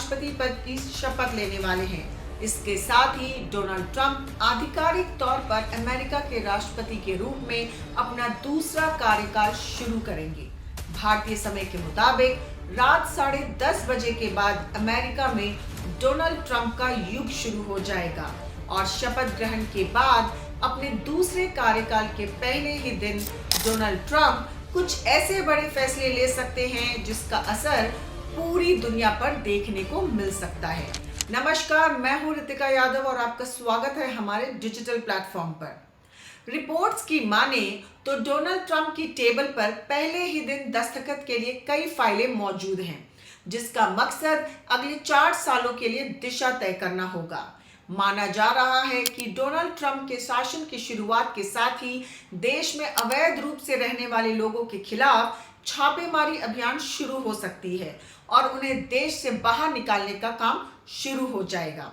राष्ट्रपति पद की शपथ लेने वाले हैं। इसके साथ ही डोनाल्ड ट्रंप आधिकारिक तौर पर अमेरिका के राष्ट्रपति के रूप में अपना दूसरा कार्यकाल शुरू करेंगे। भारतीय समय के मुताबिक रात 10:30 बजे के बाद अमेरिका में डोनाल्ड ट्रंप का युग शुरू हो जाएगा और शपथ ग्रहण के बाद अपने दूसरे कार्यकाल के पहले ही दिन डोनाल्ड ट्रंप कुछ ऐसे बड़े फैसले ले सकते हैं जिसका असर पूरी दुनिया पर देखने को मिल सकता है। नमस्कार, मैं हूं रितिका यादव और आपका स्वागत है हमारे डिजिटल प्लेटफॉर्म पर। रिपोर्ट्स की माने तो डोनाल्ड ट्रंप की टेबल पर पहले ही दिन दस्तखत के लिए कई फाइलें मौजूद हैं, जिसका मकसद अगले 4 सालों के लिए दिशा तय करना होगा। माना जा रहा है कि डोनाल्ड ट्रंप के शासन की शुरुआत के साथ ही देश में अवैध रूप से रहने वाले लोगों के खिलाफ छापेमारी अभियान शुरू हो सकती है और उन्हें देश से बाहर निकालने का काम शुरू हो जाएगा।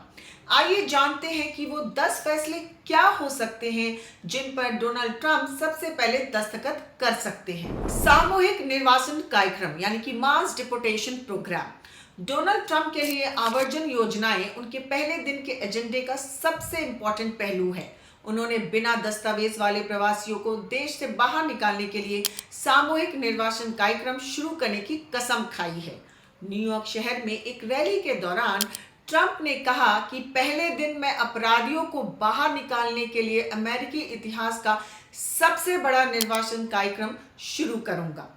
आइए जानते हैं कि वो 10 फैसले क्या हो सकते हैं जिन पर डोनाल्ड ट्रंप सबसे पहले दस्तखत कर सकते हैं। सामूहिक निर्वासन कार्यक्रम यानी कि मास डिपोर्टेशन प्रोग्राम। डोनाल्ड ट्रंप के लिए आवर्जन योजनाएं उनके पहले दिन के एजेंडे का सबसे इंपॉर्टेंट पहलू है। उन्होंने बिना दस्तावेज वाले प्रवासियों को देश से बाहर निकालने के लिए सामूहिक निर्वासन कार्यक्रम शुरू करने की कसम खाई है। न्यूयॉर्क शहर में एक रैली के दौरान ट्रंप ने कहा कि पहले दिन मैं अपराधियों को बाहर निकालने के लिए अमेरिकी इतिहास का सबसे बड़ा निर्वासन कार्यक्रम शुरू करूंगा।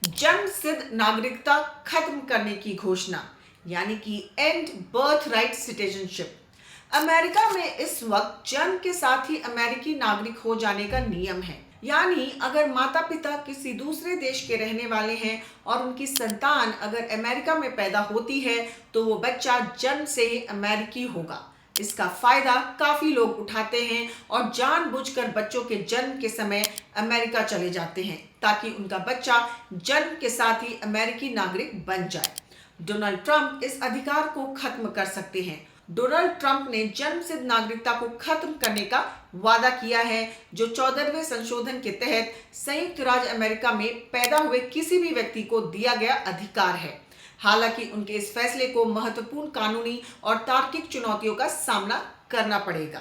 जन्म सिद्ध नागरिकता खत्म करने की घोषणा यानी कि and birth right citizenship. America में इस वक्त जन्म के साथ ही अमेरिकी नागरिक हो जाने का नियम है, यानी अगर माता पिता किसी दूसरे देश के रहने वाले हैं और उनकी संतान अगर अमेरिका में पैदा होती है तो वो बच्चा जन्म से ही अमेरिकी होगा। इसका फायदा काफी लोग उठाते हैं और जानबूझकर बच्चों के जन्म के समय अमेरिका चले जाते हैं ताकि उनका बच्चा जन्म के साथ ही अमेरिकी नागरिक बन जाए। डोनाल्ड ट्रंप इस अधिकार को खत्म कर सकते हैं। डोनाल्ड ट्रंप ने जन्म सिद्ध नागरिकता को खत्म करने का वादा किया है, जो 14वें संशोधन के तहत संयुक्त राज्य अमेरिका में पैदा हुए किसी भी व्यक्ति को दिया गया अधिकार है। हालांकि उनके इस फैसले को महत्वपूर्ण कानूनी और तार्किक चुनौतियों का सामना करना पड़ेगा।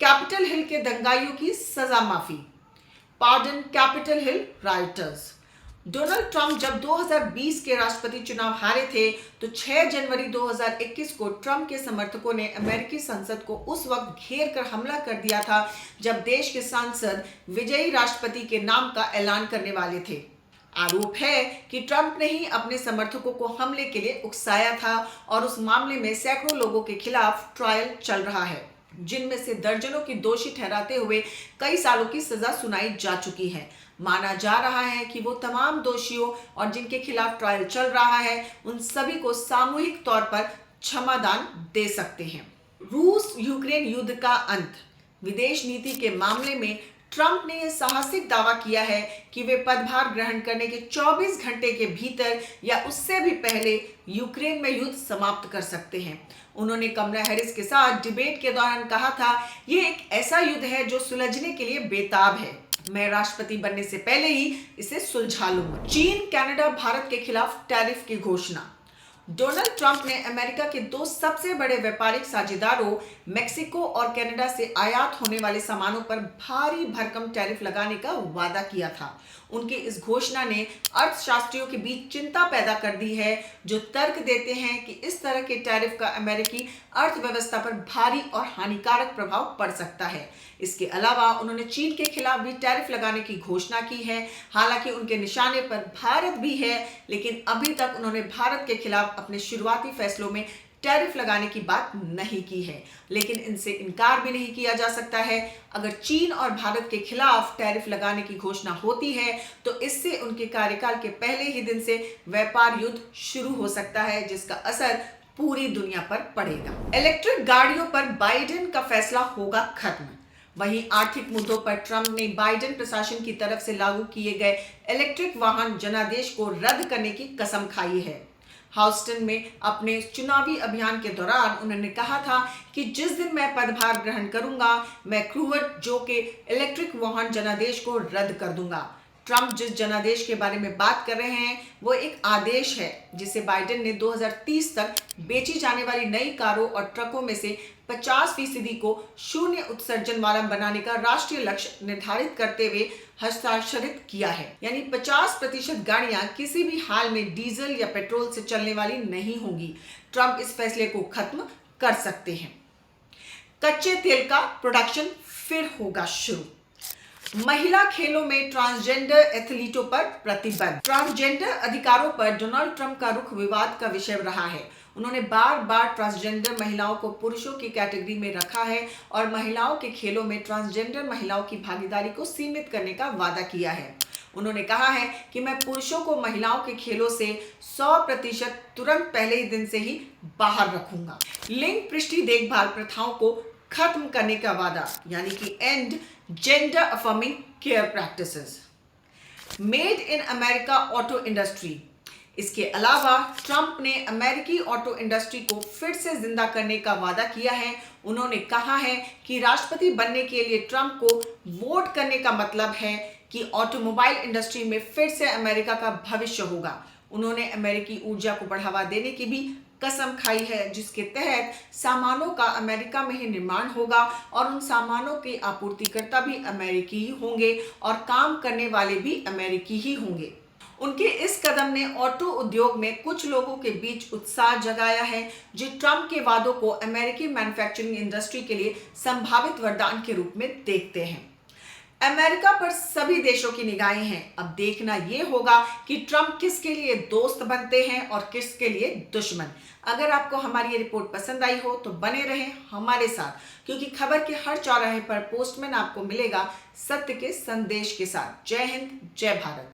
कैपिटल हिल के दंगाइयों की सजा माफी। Pardon Capitol Hill writers. Donald Trump जब 2020 के राष्ट्रपति चुनाव हारे थे तो 6 जनवरी 2021 को ट्रंप के समर्थकों ने अमेरिकी संसद को उस वक्त घेर कर हमला कर दिया था जब देश के सांसद विजयी राष्ट्रपति के नाम का ऐलान करने वाले थे। आरोप है कि ट्रंप ने ही अपने समर्थकों को हमले के लिए उकसाया था और उस मामले में सैकड़ों लोगों के खिलाफ ट्रायल चल रहा है, जिनमें से दर्जनों की दोषी ठहराते हुए कई सालों की सजा सुनाई जा चुकी है। माना जा रहा है कि वो तमाम दोषियों और जिनके खिलाफ ट्रायल चल रहा है उन सभी को सामूहिक तौर पर क्षमादान दे सकते हैं। रूस यूक्रेन युद्ध का अंत। विदेश नीति के मामले में ट्रंप ने यह साहसिक दावा किया है कि वे पदभार ग्रहण करने के 24 घंटे के भीतर या उससे भी पहले यूक्रेन में युद्ध समाप्त कर सकते हैं। उन्होंने कमला हैरिस के साथ डिबेट के दौरान कहा था, ये एक ऐसा युद्ध है जो सुलझने के लिए बेताब है। मैं राष्ट्रपति बनने से पहले ही इसे सुलझा लूंगा। चीन कनाडा भारत के खिलाफ टैरिफ की घोषणा। डोनाल्ड ट्रंप ने अमेरिका के 2 सबसे बड़े व्यापारिक साझेदारों मेक्सिको और कनाडा से आयात होने वाले सामानों पर भारी भरकम टैरिफ लगाने का वादा किया था। उनकी इस घोषणा ने अर्थशास्त्रियों के बीच चिंता पैदा कर दी है, जो तर्क देते हैं कि इस तरह के टैरिफ का अमेरिकी अर्थव्यवस्था पर भारी और हानिकारक प्रभाव पड़ सकता है। इसके अलावा उन्होंने चीन के खिलाफ भी टैरिफ लगाने की घोषणा की है। हालांकि उनके निशाने पर भारत भी है, लेकिन अभी तक उन्होंने भारत के खिलाफ अपने शुरुआती फैसलों में टैरिफ लगाने की बात नहीं की है, लेकिन इनसे इनकार भी नहीं किया जा सकता है। अगर चीन और भारत के खिलाफ टैरिफ लगाने की घोषणा होती है तो इससे उनके कार्यकाल के पहले ही दिन से व्यापार युद्ध शुरू हो सकता है, जिसका असर पूरी दुनिया पर पड़ेगा। इलेक्ट्रिक गाड़ियों पर बाइडेन का फैसला होगा खत्म। वहीं आर्थिक मुद्दों पर ट्रंप ने बाइडेन प्रशासन की तरफ से लागू किए गए इलेक्ट्रिक वाहन जनादेश को रद्द करने की कसम खाई है। ह्यूस्टन में अपने चुनावी अभियान के दौरान उन्होंने कहा था कि जिस दिन मैं पदभार ग्रहण करूंगा, मैं क्रूवर जो के इलेक्ट्रिक वाहन जनादेश को रद्द कर दूंगा। ट्रंप जिस जनादेश के बारे में बात कर रहे हैं वो एक आदेश है जिसे बाइडेन ने 2030 तक बेची जाने वाली नई कारों और ट्रकों में से 50% को शून्य उत्सर्जन वाला बनाने का राष्ट्रीय लक्ष्य निर्धारित करते हुए हस्ताक्षरित किया है। यानी 50% गाड़ियां किसी भी हाल में डीजल या पेट्रोल से चलने वाली नहीं होंगी। ट्रंप इस फैसले को खत्म कर सकते हैं। कच्चे तेल का प्रोडक्शन फिर होगा शुरू। महिला खेलों में ट्रांसजेंडर एथलीटों पर प्रतिबंध। ट्रांसजेंडर अधिकारों पर डोनाल्ड ट्रंप का रुख विवाद का विषय रहा है। उन्होंने बार बार ट्रांसजेंडर महिलाओं को पुरुषों की कैटेगरी में रखा है और महिलाओं के खेलों में ट्रांसजेंडर महिलाओं की भागीदारी को सीमित करने का वादा किया है। उन्होंने कहा है कि मैं पुरुषों को महिलाओं के खेलों से 100% तुरंत पहले ही दिन से ही बाहर रखूंगा। लिंग पृष्ठीय देखभाल प्रथाओं को खत्म करने का वादा, यानी कि and gender affirming care practices. Made in America auto industry. इसके अलावा ट्रंप ने अमेरिकी ऑटो इंडस्ट्री को फिर से जिंदा करने का वादा किया है। उन्होंने कहा है कि राष्ट्रपति बनने के लिए ट्रंप को वोट करने का मतलब है कि ऑटोमोबाइल इंडस्ट्री में फिर से अमेरिका का भविष्य होगा। उन्होंने अमेरिकी ऊर्जा को बढ़ावा देने की भी कसम खाई है, जिसके तहत सामानों का अमेरिका में ही निर्माण होगा और उन सामानों के आपूर्तिकर्ता भी अमेरिकी ही होंगे और काम करने वाले भी अमेरिकी ही होंगे। उनके इस कदम ने ऑटो उद्योग में कुछ लोगों के बीच उत्साह जगाया है, जो ट्रंप के वादों को अमेरिकी मैन्युफैक्चरिंग इंडस्ट्री के लिए संभावित वरदान के रूप में देखते हैं। अमेरिका पर सभी देशों की निगाहें हैं। अब देखना यह होगा कि ट्रंप किसके लिए दोस्त बनते हैं और किसके लिए दुश्मन। अगर आपको हमारी ये रिपोर्ट पसंद आई हो तो बने रहें हमारे साथ, क्योंकि खबर के हर चौराहे पर पोस्टमैन आपको मिलेगा सत्य के संदेश के साथ। जय हिंद, जय भारत।